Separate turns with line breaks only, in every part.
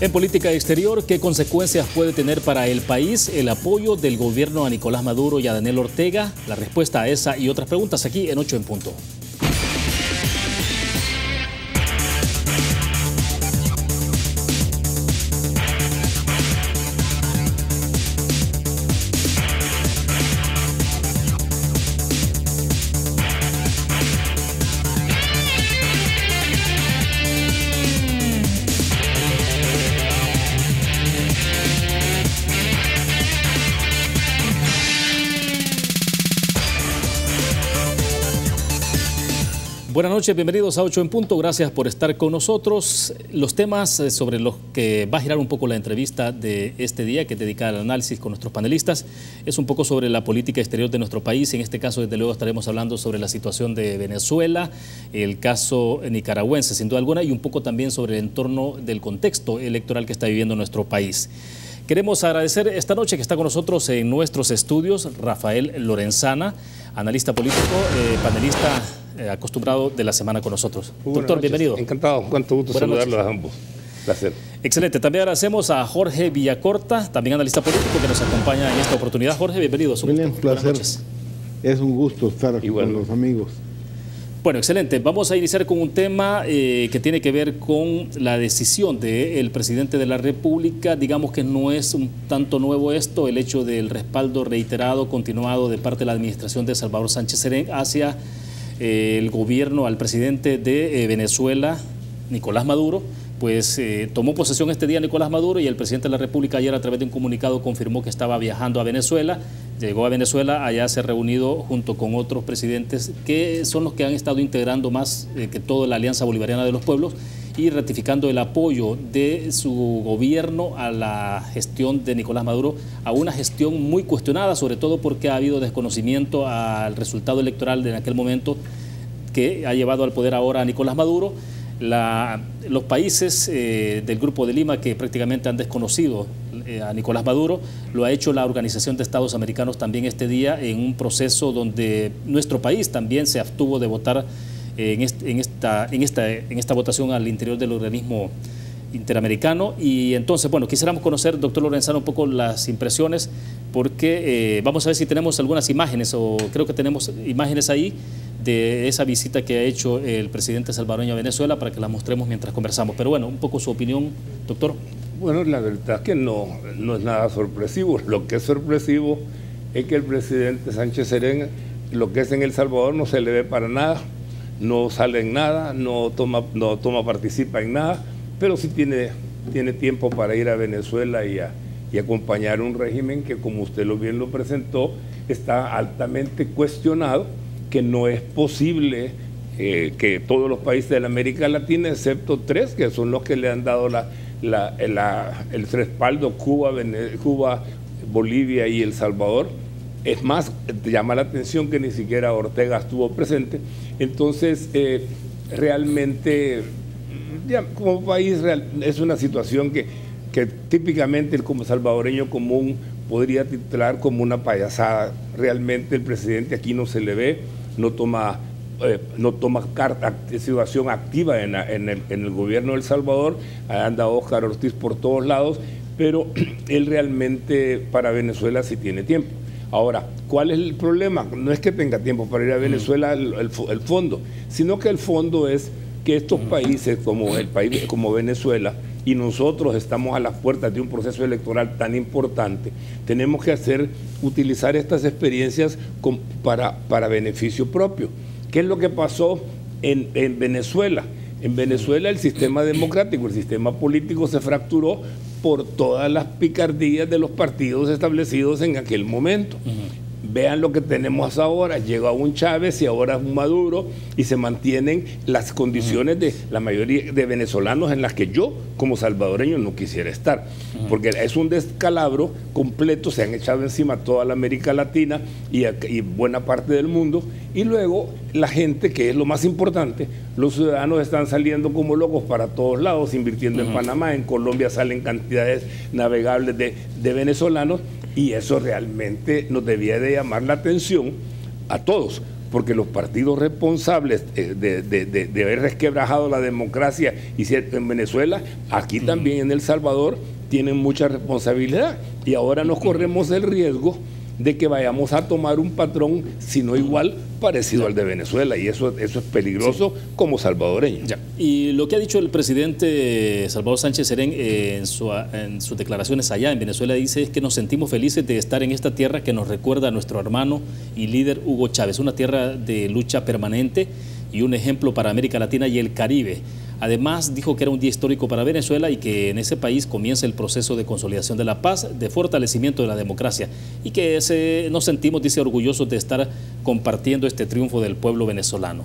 En política exterior, ¿qué consecuencias puede tener para el país el apoyo del gobierno a Nicolás Maduro y a Daniel Ortega? La respuesta a esa y otras preguntas aquí en 8 en Punto. Buenas noches, bienvenidos a 8 en Punto, gracias por estar con nosotros. Los temas sobre los que va a girar un poco la entrevista de este día, que es dedicada al análisis con nuestros panelistas, es un poco sobre la política exterior de nuestro país. En este caso, desde luego, estaremos hablando sobre la situación de Venezuela, el caso nicaragüense, sin duda alguna, y un poco también sobre el entorno del contexto electoral que está viviendo nuestro país. Queremos agradecer esta noche que está con nosotros en nuestros estudios Rafael Lorenzana, analista político, panelista acostumbrado de la semana con nosotros. Doctor, bienvenido.
Encantado, cuánto gusto saludarlos a ambos. Placer.
Excelente. También agradecemos a Jorge Villacorta, también analista político, que nos acompaña en esta oportunidad. Jorge, bienvenido.
Bien, placer. Es un gusto estar con los amigos.
Bueno, excelente. Vamos a iniciar con un tema que tiene que ver con la decisión del presidente de la República. Digamos que no es un tanto nuevo esto, el hecho del respaldo reiterado, continuado de parte de la administración de Salvador Sánchez Serén hacia el gobierno, al presidente de Venezuela, Nicolás Maduro. Pues tomó posesión este día Nicolás Maduro y el presidente de la República ayer, a través de un comunicado, confirmó que estaba viajando a Venezuela. Llegó a Venezuela, allá se ha reunido junto con otros presidentes que son los que han estado integrando más que todo la Alianza Bolivariana de los Pueblos y ratificando el apoyo de su gobierno a la gestión de Nicolás Maduro, a una gestión muy cuestionada, sobre todo porque ha habido desconocimiento al resultado electoral de en aquel momento que ha llevado al poder ahora a Nicolás Maduro. Los países del Grupo de Lima, que prácticamente han desconocido a Nicolás Maduro, lo ha hecho la Organización de Estados Americanos también este día, en un proceso donde nuestro país también se abstuvo de votar en esta votación al interior del organismo interamericano. Y entonces, bueno, quisiéramos conocer, doctor Lorenzana, un poco las impresiones, porque vamos a ver si tenemos algunas imágenes, o creo que tenemos imágenes ahí, de esa visita que ha hecho el presidente salvadoreño a Venezuela, para que las mostremos mientras conversamos. Pero bueno, un poco su opinión, doctor.
Bueno, la verdad es que no es nada sorpresivo. Lo que es sorpresivo es que el presidente Sánchez Serén, lo que es en El Salvador, no se le ve para nada, no sale en nada, no participa en nada, pero sí tiene tiempo para ir a Venezuela y acompañar un régimen que, como usted bien lo presentó, está altamente cuestionado, que no es posible que todos los países de la América Latina, excepto 3, que son los que le han dado el respaldo: Cuba, Bolivia y El Salvador. Es más, llama la atención que ni siquiera Ortega estuvo presente. Entonces, realmente, ya, como país, es una situación que típicamente el salvadoreño común podría titular como una payasada. Realmente el presidente aquí no se le ve, no toma situación activa en el gobierno de El Salvador. Anda Óscar Ortiz por todos lados, pero él realmente para Venezuela sí tiene tiempo. Ahora, ¿cuál es el problema? No es que tenga tiempo para ir a Venezuela el fondo, sino que el fondo es que estos países como Venezuela, y nosotros estamos a las puertas de un proceso electoral tan importante, tenemos que utilizar estas experiencias para beneficio propio. ¿Qué es lo que pasó en Venezuela? En Venezuela el sistema democrático, el sistema político se fracturó por todas las picardías de los partidos establecidos en aquel momento. Vean lo que tenemos ahora: llega un Chávez y ahora un Maduro, y se mantienen las condiciones de la mayoría de venezolanos en las que yo, como salvadoreño, no quisiera estar, porque es un descalabro completo. Se han echado encima toda la América Latina y buena parte del mundo, y luego la gente, que es lo más importante, los ciudadanos están saliendo como locos para todos lados, invirtiendo en Panamá. En Colombia salen cantidades navegables de venezolanos, y eso realmente nos debía de llamar la atención a todos. porque los partidos responsables de haber resquebrajado la democracia en Venezuela, aquí también en El Salvador, tienen mucha responsabilidad. Y ahora nos corremos el riesgo de que vayamos a tomar un patrón, si no igual, parecido al de Venezuela, y eso es peligroso como salvadoreño.
Ya. Y lo que ha dicho el presidente Salvador Sánchez Serén en sus declaraciones allá en Venezuela, dice es que nos sentimos felices de estar en esta tierra que nos recuerda a nuestro hermano y líder Hugo Chávez, una tierra de lucha permanente y un ejemplo para América Latina y el Caribe. Además, dijo que era un día histórico para Venezuela y que en ese país comienza el proceso de consolidación de la paz, de fortalecimiento de la democracia y que nos sentimos, dice, orgullosos de estar compartiendo este triunfo del pueblo venezolano.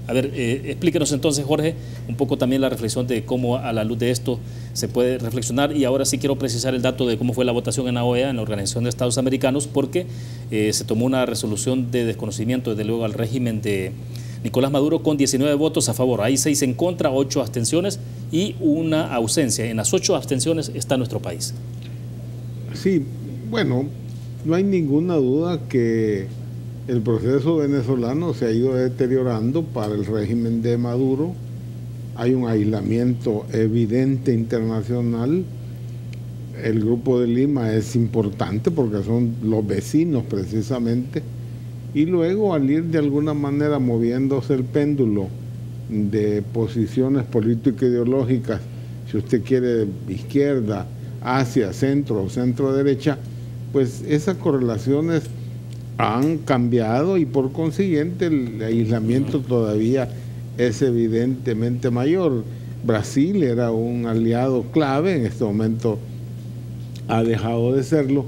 Explíquenos entonces, Jorge, un poco también la reflexión de cómo a la luz de esto se puede reflexionar. Y ahora sí quiero precisar el dato de cómo fue la votación en la OEA, en la Organización de Estados Americanos, porque se tomó una resolución de desconocimiento, desde luego, al régimen de Nicolás Maduro con 19 votos a favor. Hay 6 en contra, 8 abstenciones y una ausencia. En las 8 abstenciones está nuestro país.
Sí, bueno, no hay ninguna duda que el proceso venezolano se ha ido deteriorando para el régimen de Maduro. Hay un aislamiento evidente internacional. El Grupo de Lima es importante porque son los vecinos precisamente. Y luego, al ir de alguna manera moviéndose el péndulo de posiciones político-ideológicas, si usted quiere izquierda, hacia centro o centro-derecha, pues esas correlaciones han cambiado y por consiguiente el aislamiento todavía es evidentemente mayor. Brasil era un aliado clave, en este momento ha dejado de serlo,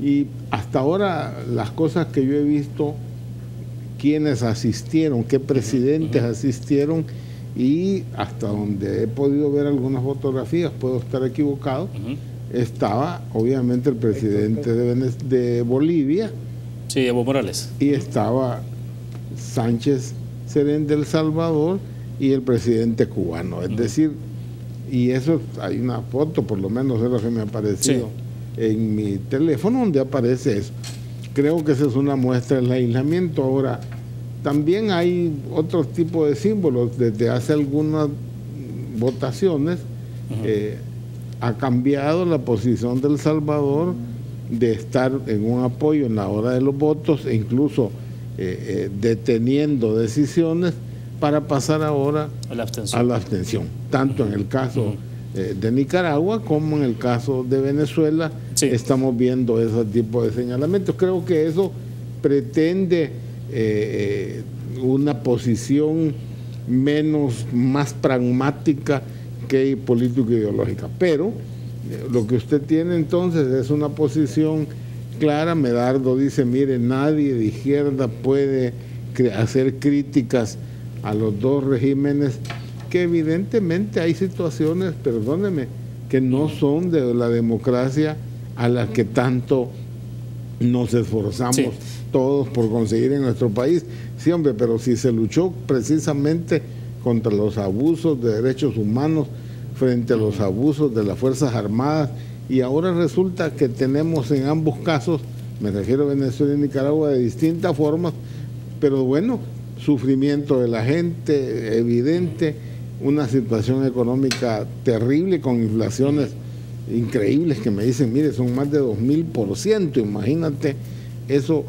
y hasta ahora las cosas que yo he visto, quienes asistieron, qué presidentes asistieron, y hasta donde he podido ver algunas fotografías, puedo estar equivocado, estaba obviamente el presidente de Bolivia,
sí, Evo Morales,
y estaba Sánchez Serén de El Salvador y el presidente cubano, es decir, y eso hay una foto, por lo menos es lo que me ha aparecido en mi teléfono, donde aparece eso. Creo que esa es una muestra del aislamiento. Ahora, también hay otro tipo de símbolos. Desde hace algunas votaciones ha cambiado la posición de El Salvador de estar en un apoyo en la hora de los votos e incluso deteniendo decisiones para pasar ahora a la abstención. Tanto en el caso de Nicaragua como en el caso de Venezuela estamos viendo ese tipo de señalamientos. Creo que eso pretende una posición más pragmática que político-ideológica. Pero lo que usted tiene entonces es una posición clara. Medardo dice, mire, nadie de izquierda puede hacer críticas a los dos regímenes, que evidentemente hay situaciones, perdóneme, que no son de la democracia a la que tanto nos esforzamos todos por conseguir en nuestro país. Sí, hombre, pero si se luchó precisamente contra los abusos de derechos humanos frente a los abusos de las Fuerzas Armadas, y ahora resulta que tenemos en ambos casos, me refiero a Venezuela y Nicaragua, de distintas formas, pero bueno, sufrimiento de la gente evidente, una situación económica terrible con inflaciones increíbles que me dicen, mire, son más de 2000%, imagínate eso,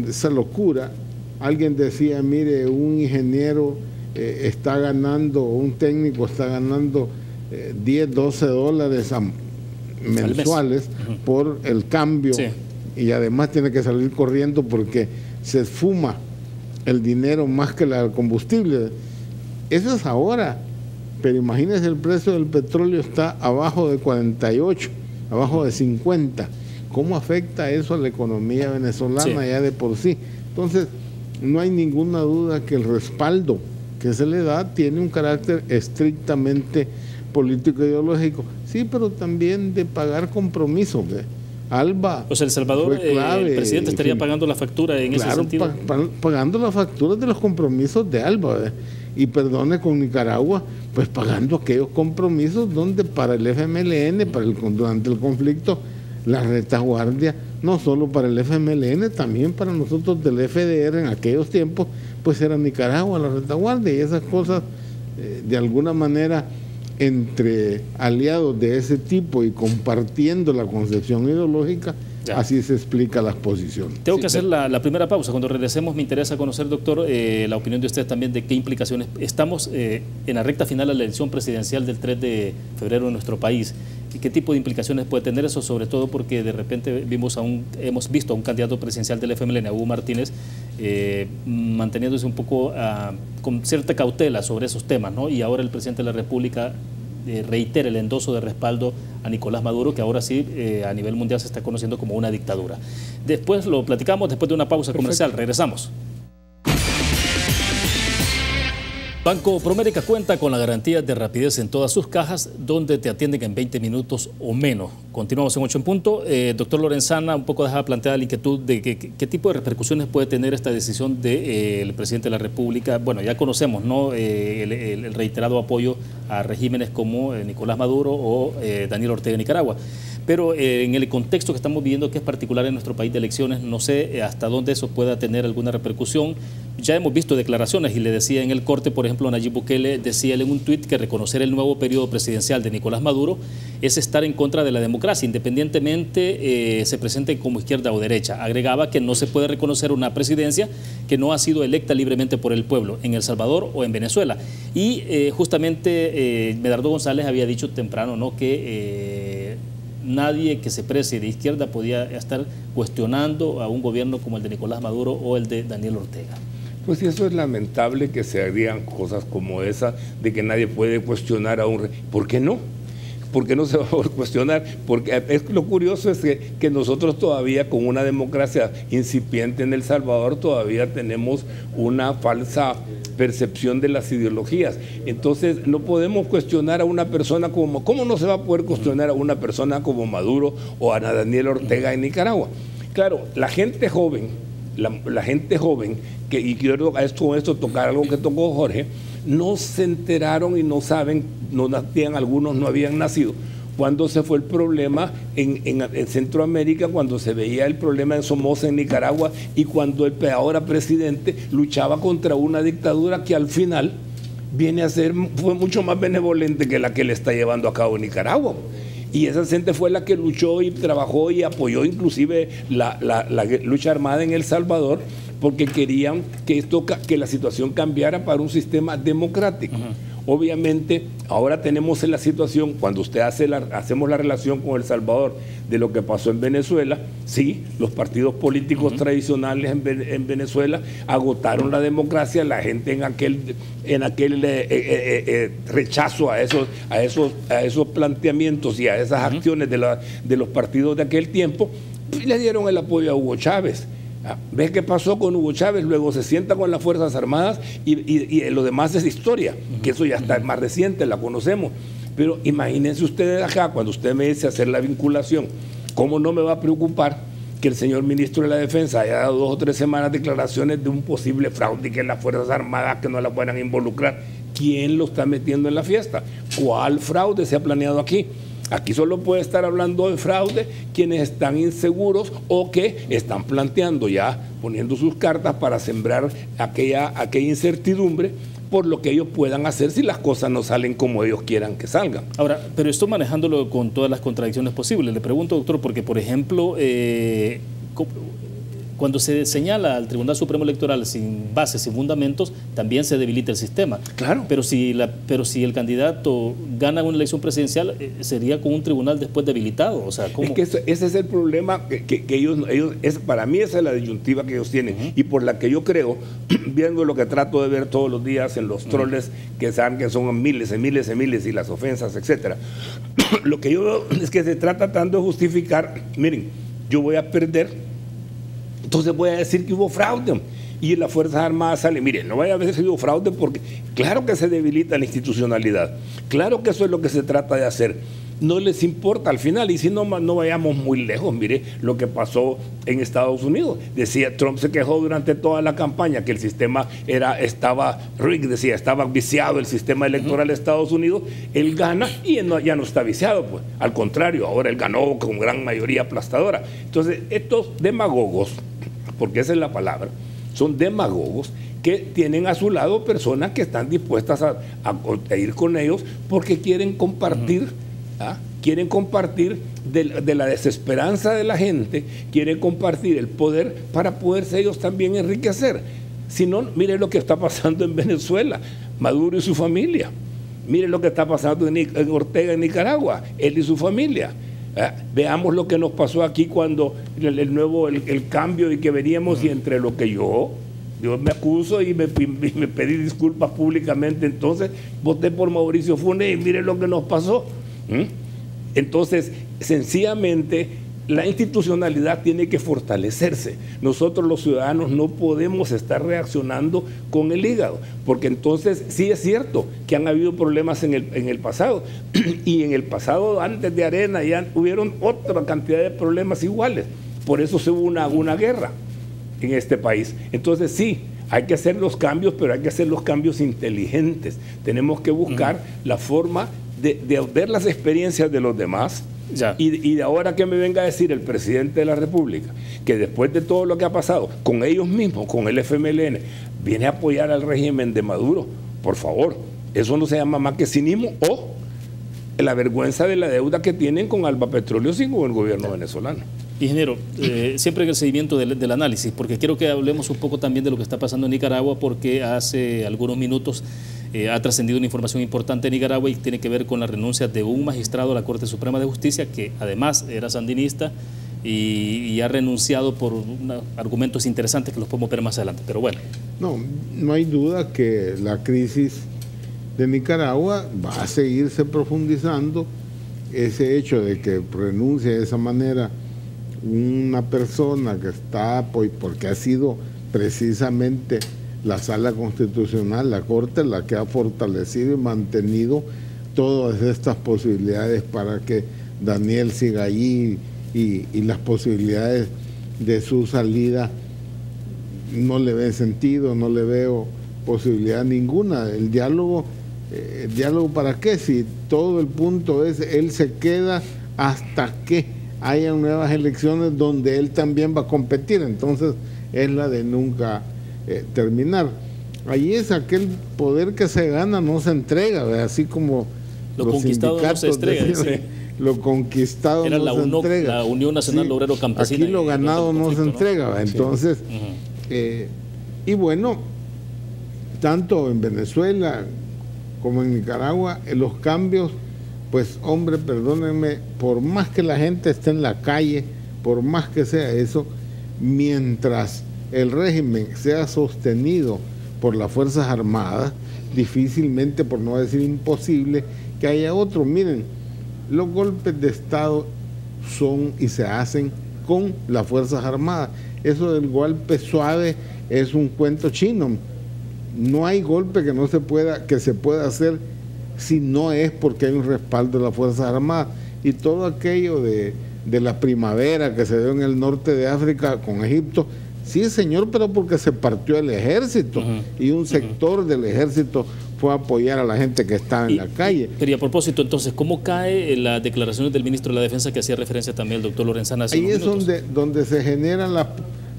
esa locura. Alguien decía, mire, un ingeniero está ganando, un técnico está ganando 10, 12 dólares mensuales por el cambio, y además tiene que salir corriendo porque se esfuma el dinero más que el combustible. Eso es ahora, pero imagínense, el precio del petróleo está abajo de 48, abajo de 50. ¿Cómo afecta eso a la economía venezolana ya de por sí? Entonces, no hay ninguna duda que el respaldo que se le da tiene un carácter estrictamente político-ideológico. Sí, pero también de pagar compromisos. Alba.
O sea, El Salvador, el presidente estaría pagando la factura en ese sentido.
Pagando la factura de los compromisos de Alba. Y perdone, con Nicaragua, pues pagando aquellos compromisos donde para el FMLN, durante el conflicto, la retaguardia no solo para el FMLN, también para nosotros del FDR en aquellos tiempos, pues era Nicaragua la retaguardia, y esas cosas de alguna manera entre aliados de ese tipo y compartiendo la concepción ideológica, ya. Así se explica las posiciones.
Tengo que hacer la primera pausa. Cuando regresemos me interesa conocer, doctor, la opinión de usted también de qué implicaciones. Estamos en la recta final de la elección presidencial del 3 de febrero en nuestro país. ¿Y qué tipo de implicaciones puede tener eso? Sobre todo porque de repente hemos visto a un candidato presidencial del FMLN, Hugo Martínez, manteniéndose un poco con cierta cautela sobre esos temas, ¿no? Y ahora el presidente de la República reitera el endoso de respaldo a Nicolás Maduro, que ahora sí a nivel mundial se está conociendo como una dictadura. Después lo platicamos después de una pausa comercial. Regresamos. Banco Promérica cuenta con la garantía de rapidez en todas sus cajas, donde te atienden en 20 minutos o menos. Continuamos en 8 en punto. Doctor Lorenzana, un poco dejaba planteada la inquietud de qué tipo de repercusiones puede tener esta decisión del presidente de la República. Bueno, ya conocemos, ¿no?, el reiterado apoyo a regímenes como Nicolás Maduro o Daniel Ortega en Nicaragua. Pero en el contexto que estamos viviendo, que es particular en nuestro país de elecciones, no sé hasta dónde eso pueda tener alguna repercusión. Ya hemos visto declaraciones, y le decía en el corte, por ejemplo, Nayib Bukele decía en un tuit que reconocer el nuevo periodo presidencial de Nicolás Maduro es estar en contra de la democracia, independientemente se presente como izquierda o derecha. Agregaba que no se puede reconocer una presidencia que no ha sido electa libremente por el pueblo, en El Salvador o en Venezuela. Y justamente Medardo González había dicho temprano, ¿no?, que nadie que se precie de izquierda podía estar cuestionando a un gobierno como el de Nicolás Maduro o el de Daniel Ortega.
Pues sí, eso es lamentable, que se hagan cosas como esa, de que nadie puede cuestionar a un rey. ¿Por qué no? ¿Por qué no se va a cuestionar? Porque lo curioso es que nosotros todavía, con una democracia incipiente en El Salvador, todavía tenemos una falsa percepción de las ideologías. Entonces no podemos cuestionar a una persona como... ¿Cómo no se va a poder cuestionar a una persona como Maduro o a Daniel Ortega en Nicaragua? Claro, la gente joven, la gente joven, y quiero con esto tocar algo que tocó Jorge, no se enteraron y no saben, algunos no habían nacido cuando se fue el problema en Centroamérica, cuando se veía el problema en Somoza, en Nicaragua, y cuando el ahora presidente luchaba contra una dictadura que al final fue mucho más benevolente que la que le está llevando a cabo Nicaragua. Y esa gente fue la que luchó y trabajó y apoyó inclusive la lucha armada en El Salvador, porque querían que la situación cambiara para un sistema democrático. Obviamente, ahora tenemos en la situación, cuando hacemos la relación con El Salvador de lo que pasó en Venezuela, sí, los partidos políticos tradicionales en Venezuela agotaron la democracia, la gente en aquel rechazo a esos planteamientos y a esas acciones de los partidos de aquel tiempo, pues le dieron el apoyo a Hugo Chávez. ¿Ves qué pasó con Hugo Chávez? Luego se sienta con las Fuerzas Armadas y lo demás es historia, que eso ya está más reciente, la conocemos. Pero imagínense ustedes acá, cuando usted me dice hacer la vinculación, ¿cómo no me va a preocupar que el señor ministro de la Defensa haya dado 2 o 3 semanas declaraciones de un posible fraude y que las Fuerzas Armadas que no la puedan involucrar? ¿Quién lo está metiendo en la fiesta? ¿Cuál fraude se ha planeado aquí? Aquí solo puede estar hablando de fraude quienes están inseguros o que están planteando ya, poniendo sus cartas para sembrar aquella incertidumbre por lo que ellos puedan hacer si las cosas no salen como ellos quieran que salgan.
Ahora, pero estoy manejándolo con todas las contradicciones posibles. Le pregunto, doctor, porque por ejemplo, cuando se señala al Tribunal Supremo Electoral sin bases, sin fundamentos, también se debilita el sistema. Claro. Pero si el candidato gana una elección presidencial, sería con un tribunal después debilitado. O sea, ¿cómo?
Es que ese es el problema que ellos para mí esa es la disyuntiva que ellos tienen y por la que yo creo, viendo lo que trato de ver todos los días en los troles que saben que son miles y miles y miles y las ofensas, etcétera. Lo que yo veo es que se trata tanto de justificar, miren, yo voy a perder, entonces voy a decir que hubo fraude. Y las Fuerzas Armadas salen, miren, no vaya a decir que hubo fraude porque claro que se debilita la institucionalidad. Claro que eso es lo que se trata de hacer. no les importa al final. Y si no vayamos muy lejos, mire lo que pasó en Estados Unidos. Decía, Trump se quejó durante toda la campaña que el sistema estaba rigged, decía, estaba viciado el sistema electoral de Estados Unidos. Él gana y ya no está viciado, pues. Al contrario, ahora él ganó con gran mayoría aplastadora. Entonces, estos demagogos, porque esa es la palabra, son demagogos que tienen a su lado personas que están dispuestas a ir con ellos porque quieren compartir, quieren compartir de la desesperanza de la gente, quieren compartir el poder para poderse ellos también enriquecer. Si no, mire lo que está pasando en Venezuela, Maduro y su familia. Mire lo que está pasando en Ortega en Nicaragua, él y su familia. Veamos lo que nos pasó aquí cuando el cambio y que veníamos, y entre lo que yo me acuso y me pedí disculpas públicamente, entonces voté por Mauricio Funes y mire lo que nos pasó. Entonces, sencillamente, la institucionalidad tiene que fortalecerse. Nosotros los ciudadanos no podemos estar reaccionando con el hígado, porque entonces sí es cierto que han habido problemas en el pasado, y en el pasado antes de Arena ya hubieron otra cantidad de problemas iguales. Por eso se hubo una guerra en este país. Entonces sí, hay que hacer los cambios, pero hay que hacer los cambios inteligentes. Tenemos que buscar la forma de ver las experiencias de los demás. Y de ahora que me venga a decir el presidente de la República que después de todo lo que ha pasado con ellos mismos, con el FMLN, viene a apoyar al régimen de Maduro, por favor, eso no se llama más que cinismo o la vergüenza de la deuda que tienen con Alba Petróleo sin el gobierno venezolano.
Ingeniero, siempre en el seguimiento del análisis, porque quiero que hablemos un poco también de lo que está pasando en Nicaragua, porque hace algunos minutos ha trascendido una información importante en Nicaragua y tiene que ver con la renuncia de un magistrado a la Corte Suprema de Justicia que además era sandinista y ha renunciado por argumentos interesantes que los podemos ver más adelante, pero bueno.
No hay duda que la crisis de Nicaragua va a seguirse profundizando. Ese hecho de que renuncie de esa manera una persona que está, porque ha sido precisamente la Sala Constitucional, la Corte, la que ha fortalecido y mantenido todas estas posibilidades para que Daniel siga allí, y las posibilidades de su salida no le ve sentido, no le veo posibilidad ninguna. El diálogo ¿para qué? Si todo el punto es, él se queda hasta que haya nuevas elecciones donde él también va a competir, entonces es la de nunca terminar. Allí es aquel poder que se gana, no se entrega, ¿verdad? Así como
lo conquistado no se entrega.
Lo conquistado
era
no se entrega.
La Unión Nacional Obrero Campesina.
Aquí lo ganado no se entrega, ¿verdad? Entonces, y bueno, tanto en Venezuela como en Nicaragua, los cambios, pues hombre, perdónenme, por más que la gente esté en la calle, por más que sea eso, mientras el régimen sea sostenido por las Fuerzas Armadas, difícilmente, por no decir imposible, que haya otro. Miren, los golpes de Estado son y se hacen con las Fuerzas Armadas. Eso del golpe suave es un cuento chino. No hay golpe que se pueda hacer si no es porque hay un respaldo de las Fuerzas Armadas. Y todo aquello de la primavera que se dio en el norte de África con Egipto, sí señor, pero porque se partió el ejército y un sector del ejército fue a apoyar a la gente que estaba en la calle.
Pero y a propósito, entonces, ¿cómo cae las declaraciones del ministro de la Defensa que hacía referencia también el doctor Lorenzana hace unos minutos?
Ahí es donde se generan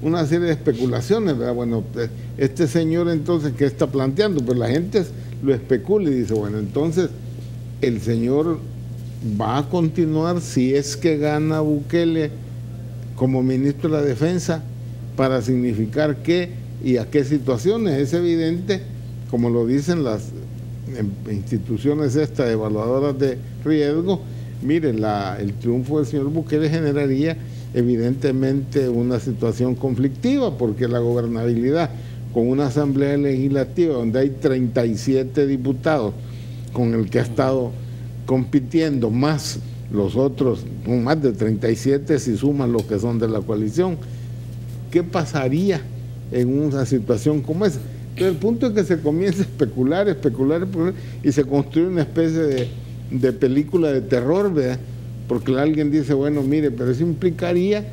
una serie de especulaciones, ¿verdad? Bueno, este señor entonces, ¿qué está planteando? Pues la gente lo especula y dice, bueno, entonces el señor va a continuar, si es que gana Bukele como ministro de la Defensa, para significar qué y a qué situaciones. Es evidente, como lo dicen las instituciones estas evaluadoras de riesgo, mire, el triunfo del señor Bukele generaría evidentemente una situación conflictiva, porque la gobernabilidad con una asamblea legislativa donde hay 37 diputados con el que ha estado compitiendo, más los otros, con más de 37 si suman los que son de la coalición, ¿qué pasaría en una situación como esa? Pero el punto es que se comienza a especular y se construye una especie de película de terror, ¿verdad? Porque alguien dice, bueno, mire, pero eso implicaría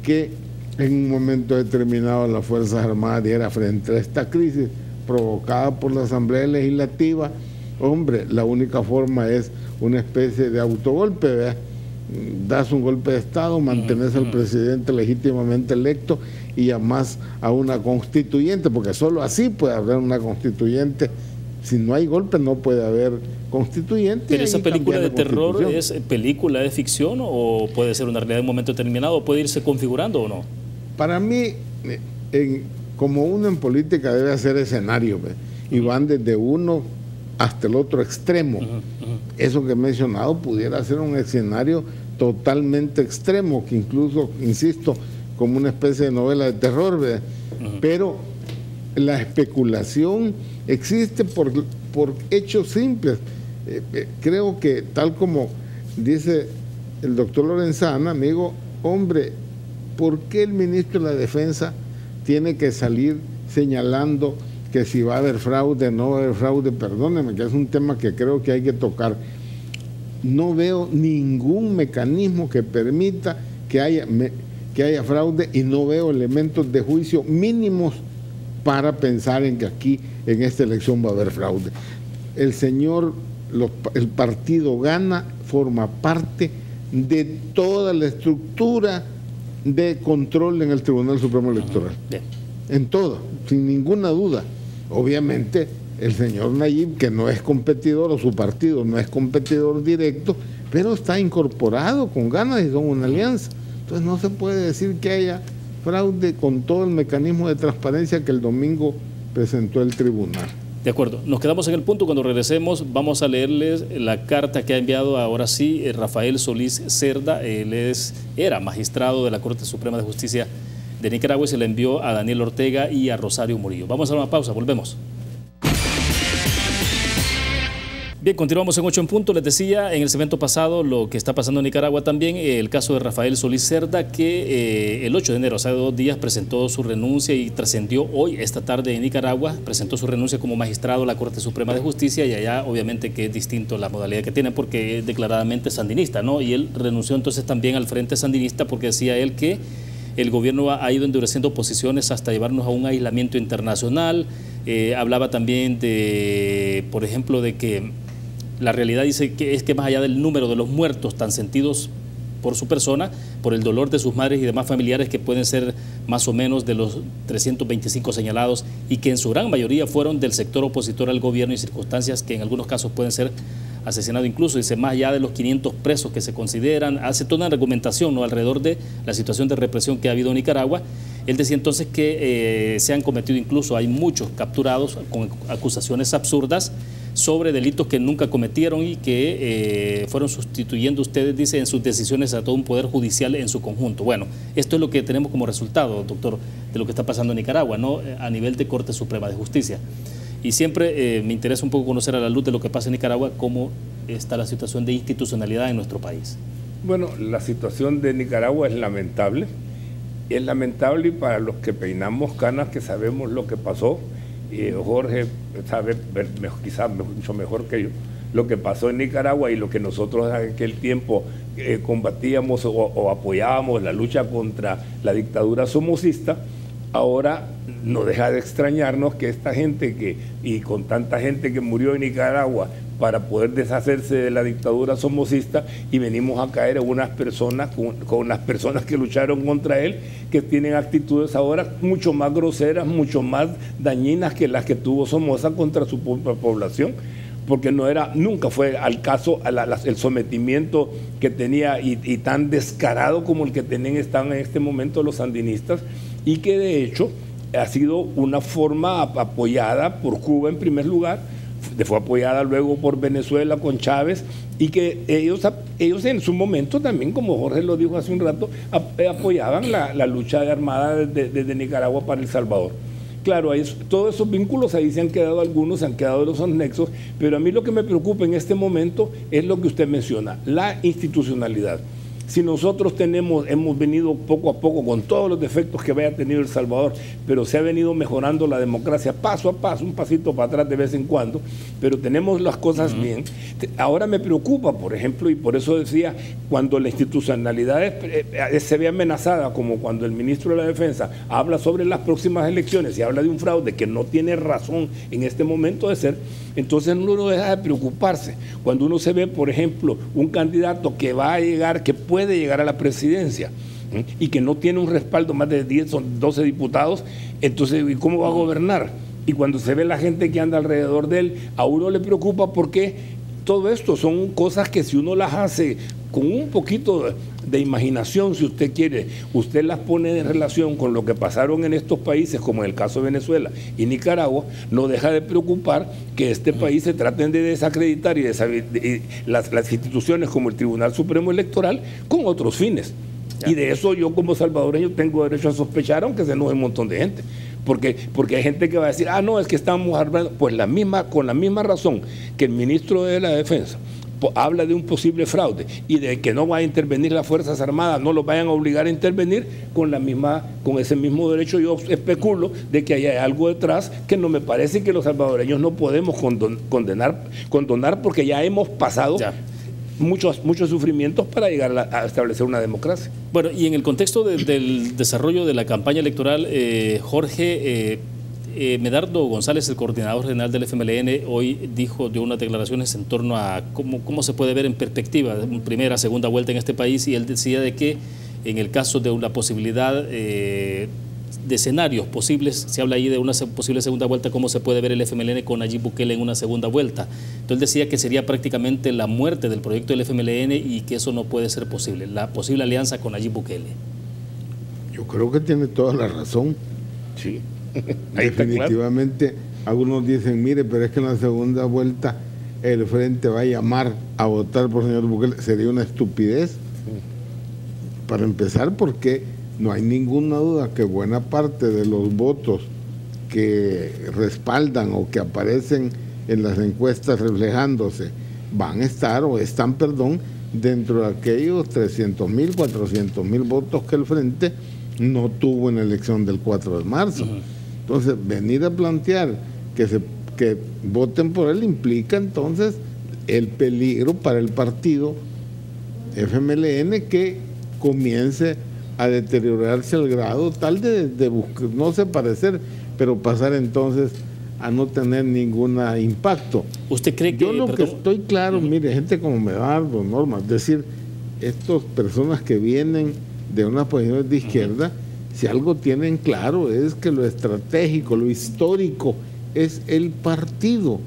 que en un momento determinado las Fuerzas Armadas diera frente a esta crisis provocada por la Asamblea Legislativa. Hombre, la única forma es una especie de autogolpe, ¿verdad? Das un golpe de Estado, mantenés al presidente legítimamente electo y llamás a una constituyente, porque solo así puede haber una constituyente. Si no hay golpe no puede haber constituyente.
¿Pero esa película de terror es película de ficción o puede ser una realidad en un momento determinado o puede irse configurando o no?
Para mí, como uno en política debe hacer escenario, ¿ve? Y van desde uno hasta el otro extremo. Eso que he mencionado pudiera ser un escenario totalmente extremo, que incluso, insisto, como una especie de novela de terror, ¿ve? Pero la especulación existe por hechos simples. Creo que tal como dice el doctor Lorenzana, amigo, hombre, ¿por qué el ministro de la Defensa tiene que salir señalando que si va a haber fraude, no va a haber fraude? Perdóneme, que es un tema que creo que hay que tocar. No veo ningún mecanismo que permita que haya fraude y no veo elementos de juicio mínimos para pensar en que aquí, en esta elección, va a haber fraude. El partido gana, forma parte de toda la estructura de control en el Tribunal Supremo Electoral. En todo, sin ninguna duda. Obviamente, el señor Nayib, que no es competidor, o su partido no es competidor directo, pero está incorporado con ganas y son una alianza. Entonces no se puede decir que haya fraude con todo el mecanismo de transparencia que el domingo presentó el tribunal.
De acuerdo, nos quedamos en el punto. Cuando regresemos vamos a leerles la carta que ha enviado ahora sí Rafael Solís Cerda. Él era magistrado de la Corte Suprema de Justicia de Nicaragua y se la envió a Daniel Ortega y a Rosario Murillo. Vamos a una pausa, volvemos. Bien, continuamos en 8 en punto. Les decía en el segmento pasado lo que está pasando en Nicaragua también, el caso de Rafael Solís Cerda, que el 8 de enero, hace 2 días, presentó su renuncia y trascendió hoy, esta tarde en Nicaragua, presentó su renuncia como magistrado de la Corte Suprema de Justicia y allá obviamente que es distinto la modalidad que tiene porque es declaradamente sandinista, ¿no? Y él renunció entonces también al Frente Sandinista porque decía él que el gobierno ha ido endureciendo posiciones hasta llevarnos a un aislamiento internacional. Hablaba también de, por ejemplo, de que la realidad dice que es que más allá del número de los muertos tan sentidos por su persona, por el dolor de sus madres y demás familiares que pueden ser más o menos de los 325 señalados y que en su gran mayoría fueron del sector opositor al gobierno y circunstancias que en algunos casos pueden ser asesinados incluso, dice, más allá de los 500 presos que se consideran, hace toda una argumentación, ¿no?, alrededor de la situación de represión que ha habido en Nicaragua. Él decía entonces que se han cometido incluso, hay muchos capturados con acusaciones absurdas sobre delitos que nunca cometieron y que fueron sustituyendo, ustedes dicen, en sus decisiones a todo un poder judicial en su conjunto. Bueno, esto es lo que tenemos como resultado, doctor, de lo que está pasando en Nicaragua, ¿no?, a nivel de Corte Suprema de Justicia. Y siempre me interesa un poco conocer a la luz de lo que pasa en Nicaragua, cómo está la situación de institucionalidad en nuestro país.
Bueno, la situación de Nicaragua es lamentable y para los que peinamos canas que sabemos lo que pasó. Jorge sabe quizás mucho mejor que yo lo que pasó en Nicaragua y lo que nosotros en aquel tiempo combatíamos o apoyábamos la lucha contra la dictadura somocista. Ahora no deja de extrañarnos que esta gente y con tanta gente que murió en Nicaragua para poder deshacerse de la dictadura somocista, y venimos a caer en unas personas, con las personas que lucharon contra él, que tienen actitudes ahora mucho más groseras, mucho más dañinas que las que tuvo Somoza contra su población, porque nunca fue al caso el sometimiento que tenía y tan descarado como el que están en este momento los sandinistas, y que de hecho ha sido una forma apoyada por Cuba en primer lugar, fue apoyada luego por Venezuela con Chávez, y que ellos en su momento también, como Jorge lo dijo hace un rato, apoyaban la lucha armada desde Nicaragua para El Salvador. Claro, todos esos vínculos ahí se han quedado algunos, se han quedado los nexos, pero a mí lo que me preocupa en este momento es lo que usted menciona, la institucionalidad. Si nosotros hemos venido poco a poco con todos los defectos que haya tenido El Salvador, pero se ha venido mejorando la democracia paso a paso, un pasito para atrás de vez en cuando, pero tenemos las cosas bien. Ahora me preocupa, por ejemplo, y por eso decía, cuando la institucionalidad se ve amenazada, como cuando el ministro de la Defensa habla sobre las próximas elecciones y habla de un fraude que no tiene razón en este momento de ser, entonces uno no deja de preocuparse. Cuando uno se ve, por ejemplo, un candidato que va a llegar, que puede llegar a la presidencia y que no tiene un respaldo más de 10 o 12 diputados, entonces ¿cómo va a gobernar? Y cuando se ve la gente que anda alrededor de él, a uno le preocupa porque todo esto son cosas que si uno las hace con un poquito de imaginación, si usted quiere, usted las pone en relación con lo que pasaron en estos países, como en el caso de Venezuela y Nicaragua, no deja de preocupar que este país se traten de desacreditar y las instituciones como el Tribunal Supremo Electoral con otros fines. Y de eso yo como salvadoreño tengo derecho a sospechar, aunque se enoje un montón de gente. Porque hay gente que va a decir, no, es que estamos hablando, pues con la misma razón que el ministro de la Defensa habla de un posible fraude y de que no va a intervenir las Fuerzas Armadas, no los vayan a obligar a intervenir, con ese mismo derecho yo especulo de que hay algo detrás que no me parece que los salvadoreños no podemos condonar porque ya hemos pasado muchos sufrimientos para llegar a establecer una democracia.
Bueno, y en el contexto del desarrollo de la campaña electoral, Jorge, Medardo González, el coordinador general del FMLN, hoy dio unas declaraciones en torno a cómo se puede ver en perspectiva primera, segunda vuelta en este país, y él decía de que en el caso de una posibilidad de escenarios posibles, se habla ahí de una posible segunda vuelta, cómo se puede ver el FMLN con Nayib Bukele en una segunda vuelta. Entonces él decía que sería prácticamente la muerte del proyecto del FMLN y que eso no puede ser posible, la posible alianza con Nayib Bukele.
Yo creo que tiene toda la razón.
Sí.
Definitivamente, algunos dicen, mire, pero es que en la segunda vuelta el Frente va a llamar a votar por el señor Bukele. Sería una estupidez. Para empezar, porque no hay ninguna duda que buena parte de los votos que respaldan o que aparecen en las encuestas reflejándose van a estar o están, dentro de aquellos 300,000, 400,000 votos que el Frente no tuvo en la elección del 4 de marzo. Entonces, venir a plantear que voten por él implica entonces el peligro para el partido FMLN que comience a deteriorarse al grado tal de buscar, no sé parecer, pero pasar entonces a no tener ningún impacto.
¿Usted cree que...?
Yo lo que estoy claro, mire, gente como Medardo, Norma, es decir, estas personas que vienen de unas posiciones de izquierda, si algo tienen claro es que lo estratégico, lo histórico es el partido.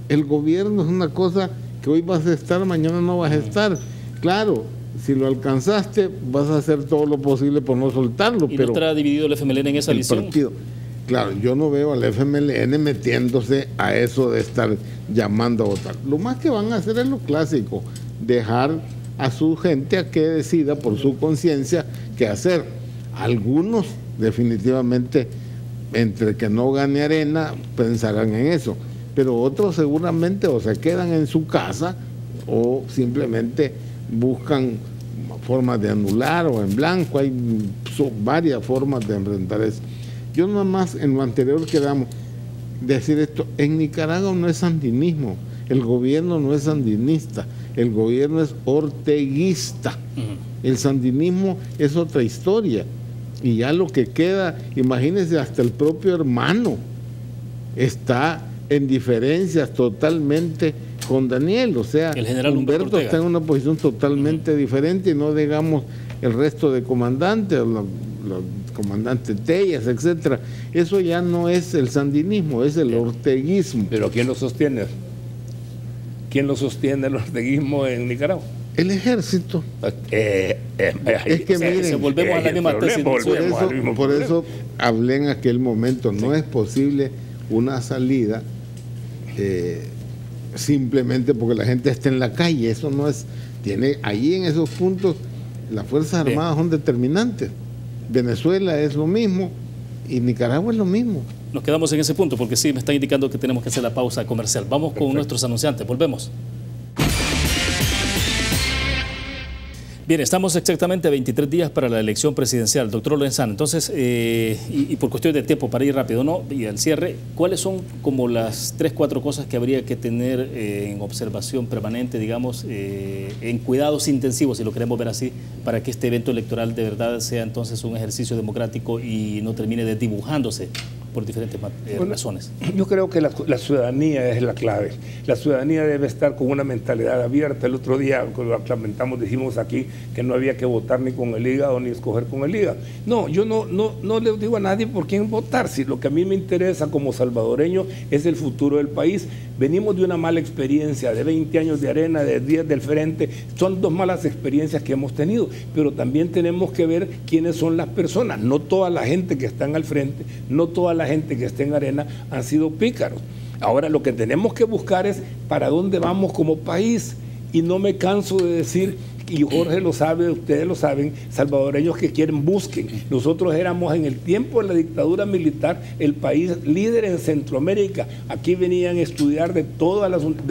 El gobierno es una cosa que hoy vas a estar, mañana no vas a estar. Claro, si lo alcanzaste, vas a hacer todo lo posible por no soltarlo.
¿Y
pero
no estará dividido el FMLN en esa visión?
Claro, yo no veo al FMLN metiéndose a eso de estar llamando a votar. Lo más que van a hacer es lo clásico, dejar a su gente a que decida por su conciencia qué hacer. Algunos definitivamente, entre que no gane Arena, pensarán en eso, pero otros seguramente o se quedan en su casa o simplemente buscan formas de anular o en blanco. Hay varias formas de enfrentar eso. Yo nada más en lo anterior queramos decir esto: en Nicaragua no es sandinismo, el gobierno no es sandinista, el gobierno es orteguista. El sandinismo es otra historia. Y ya lo que queda, imagínense, hasta el propio hermano está en diferencias totalmente con Daniel. O sea,
el general
Humberto está en una posición totalmente diferente, y no digamos el resto de comandantes, los comandantes Tellas, etcétera. Eso ya no es el sandinismo, es el orteguismo.
¿Pero quién lo sostiene? ¿Quién lo sostiene el orteguismo en Nicaragua?
El ejército. Es que miren,
volvemos a la misma tesis.
Por eso hablé en aquel momento, no es posible una salida simplemente porque la gente esté en la calle. Eso no es, ahí en esos puntos las Fuerzas Armadas son determinantes. Venezuela es lo mismo y Nicaragua es lo mismo.
Nos quedamos en ese punto porque sí me está indicando que tenemos que hacer la pausa comercial. Vamos con nuestros anunciantes, volvemos. Bien, estamos exactamente a 23 días para la elección presidencial, doctor Lorenzana. Entonces, y por cuestión de tiempo, para ir rápido, ¿no? Y al cierre, ¿cuáles son como las 3, 4 cosas que habría que tener en observación permanente, digamos, en cuidados intensivos, si lo queremos ver así, para que este evento electoral de verdad sea entonces un ejercicio democrático y no termine desdibujándose por diferentes razones?
Yo creo que la ciudadanía es la clave. La ciudadanía debe estar con una mentalidad abierta. El otro día, cuando lamentamos, dijimos aquí que no había que votar ni con el hígado ni escoger con el hígado. No, yo no le digo a nadie por quién votar. Si lo que a mí me interesa como salvadoreño es el futuro del país. Venimos de una mala experiencia, de 20 años de Arena, de 10 del Frente. Son 2 malas experiencias que hemos tenido, pero también tenemos que ver quiénes son las personas. No toda la gente que está al frente, no toda la gente que está en Arena han sido pícaros. Ahora lo que tenemos que buscar es para dónde vamos como país, y no me canso de decir, y Jorge lo sabe, ustedes lo saben, salvadoreños que quieren, busquen. Nosotros éramos en el tiempo de la dictadura militar el país líder en Centroamérica. Aquí venían a estudiar de todas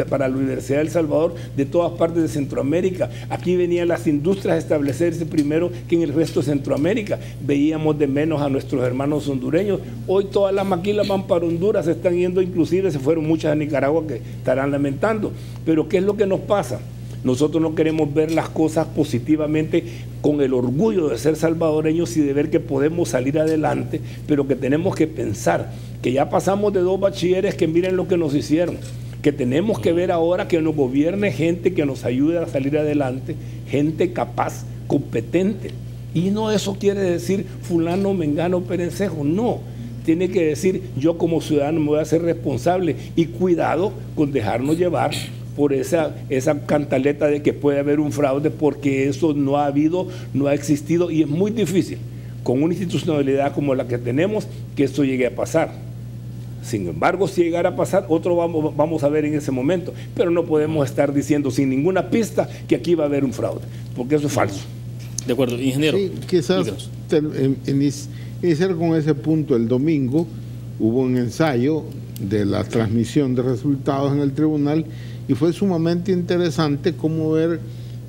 para la Universidad de El Salvador, de todas partes de Centroamérica. Aquí venían las industrias a establecerse primero que en el resto de Centroamérica. Veíamos de menos a nuestros hermanos hondureños. Hoy todas las maquilas van para Honduras, se están yendo, inclusive se fueron muchas a Nicaragua, que estarán lamentando. Pero ¿qué es lo que nos pasa? Nosotros no queremos ver las cosas positivamente, con el orgullo de ser salvadoreños y de ver que podemos salir adelante, pero que tenemos que pensar que ya pasamos de 2 bachilleres, que miren lo que nos hicieron, que tenemos que ver ahora que nos gobierne gente que nos ayude a salir adelante, gente capaz, competente. Y no eso quiere decir fulano, mengano, perencejo, no. Tiene que decir, yo como ciudadano me voy a hacer responsable, y cuidado con dejarnos llevar por esa cantaleta de que puede haber un fraude, porque eso no ha habido, no ha existido, y es muy difícil con una institucionalidad como la que tenemos que esto llegue a pasar. Sin embargo, si llegara a pasar, otro vamos a ver en ese momento, pero no podemos estar diciendo sin ninguna pista que aquí va a haber un fraude, porque eso es falso.
De acuerdo, ingeniero.
Sí, quizás iniciar con ese punto. El domingo hubo un ensayo de la transmisión de resultados en el tribunal, y fue sumamente interesante cómo ver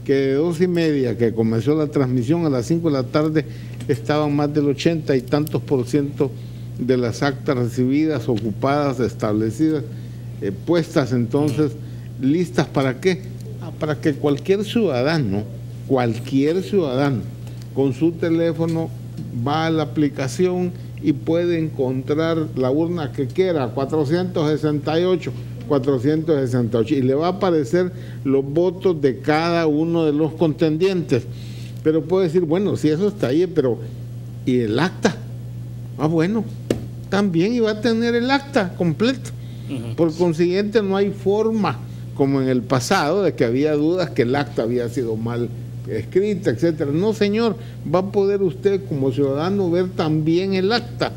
que de 2:30 que comenzó la transmisión a las 5 de la tarde estaban más del 80 y tantos % de las actas recibidas, ocupadas, establecidas, puestas entonces listas. ¿Para qué? Para que cualquier ciudadano con su teléfono va a la aplicación y puede encontrar la urna que quiera, 468, y le va a aparecer los votos de cada uno de los contendientes. Pero puede decir, bueno, si eso está ahí, pero ¿y el acta? Ah, bueno, también iba a tener el acta completo. Por consiguiente, no hay forma, como en el pasado, de que había dudas que el acta había sido mal escrita, etcétera. No, señor, va a poder usted como ciudadano ver también el acta.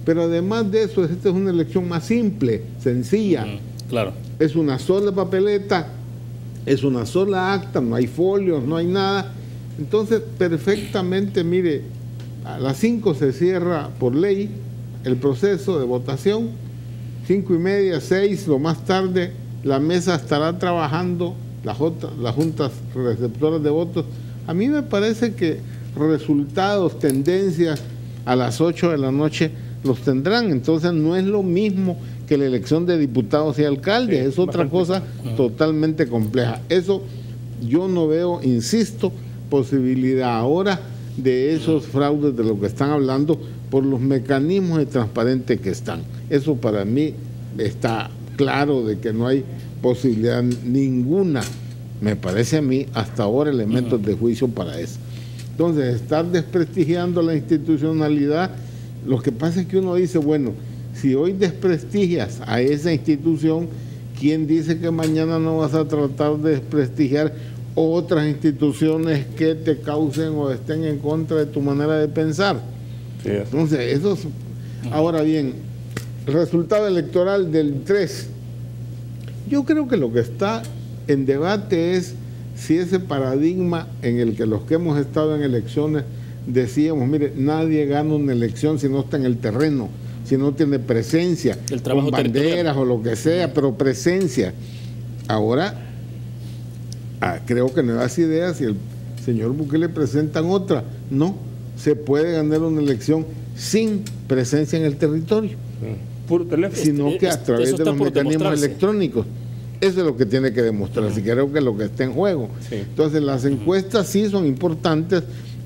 Pero además de eso, esta es una elección más simple, sencilla.
Claro.
Es una sola papeleta, es una sola acta, no hay folios, no hay nada. Entonces, perfectamente, mire, a las 5 se cierra por ley el proceso de votación, 5:30, 6, lo más tarde, la mesa estará trabajando, las juntas receptoras de votos. A mí me parece que resultados, tendencias, a las 8 de la noche los tendrán. Entonces no es lo mismo que la elección de diputados y alcaldes, sí, es otra cosa totalmente compleja. Eso yo no veo, insisto, posibilidad ahora de esos fraudes de lo que están hablando por los mecanismos de transparente que están. Eso para mí está claro de que no hay posibilidad ninguna, me parece a mí, hasta ahora, elementos de juicio para eso. Entonces, estar desprestigiando la institucionalidad, lo que pasa es que uno dice, bueno, si hoy desprestigias a esa institución, ¿quién dice que mañana no vas a tratar de desprestigiar otras instituciones que te causen o estén en contra de tu manera de pensar? Sí. Entonces, eso es... Ahora bien, el resultado electoral del 3, yo creo que lo que está en debate es si ese paradigma en el que los que hemos estado en elecciones decíamos, mire, nadie gana una elección si no está en el terreno, si no tiene presencia, con banderas o lo que sea, pero presencia. Ahora, creo que Nuevas Ideas y el señor Bukele presentan otra. No, se puede ganar una elección sin presencia en el territorio,
puro teléfono,
sino que a través de los mecanismos electrónicos. Eso es lo que tiene que demostrarse, creo que es lo que está en juego. Sí. Entonces las encuestas sí son importantes,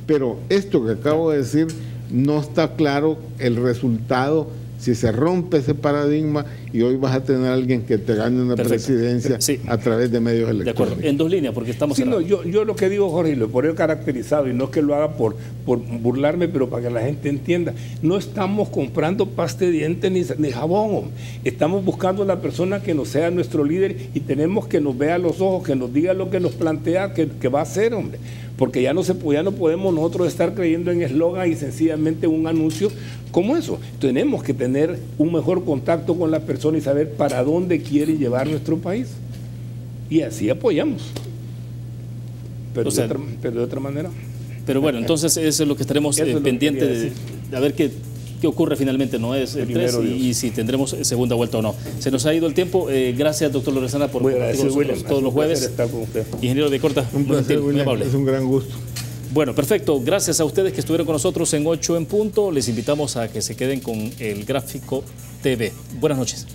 pero esto que acabo de decir, no está claro el resultado, si se rompe ese paradigma y hoy vas a tener a alguien que te gane una presidencia a través de medios electrónicos. De acuerdo,
en 2 líneas, porque estamos...
Sí, no, yo lo que digo, Jorge, y lo he caracterizado, y no es que lo haga por burlarme, pero para que la gente entienda, no estamos comprando pasta de dientes ni jabón, estamos buscando a la persona que nos sea nuestro líder y tenemos que nos vea a los ojos, que nos diga lo que nos plantea que va a hacer, hombre. Porque ya no podemos nosotros estar creyendo en eslogan y sencillamente un anuncio como eso. Tenemos que tener un mejor contacto con la persona y saber para dónde quiere llevar nuestro país. Y así apoyamos. Pero, o sea, de otra manera.
Pero bueno, entonces eso es lo que estaremos pendientes de ver qué ocurre finalmente, no es el 3 y si tendremos segunda vuelta o no. Se nos ha ido el tiempo. Gracias, doctor Lorenzana, por compartir con nosotros todos los jueves.
Estar con usted.
Ingeniero de Corta,
un placer, muy amable. Es un gran gusto.
Bueno, perfecto. Gracias a ustedes que estuvieron con nosotros en 8 en punto. Les invitamos a que se queden con el Gráfico TV. Buenas noches.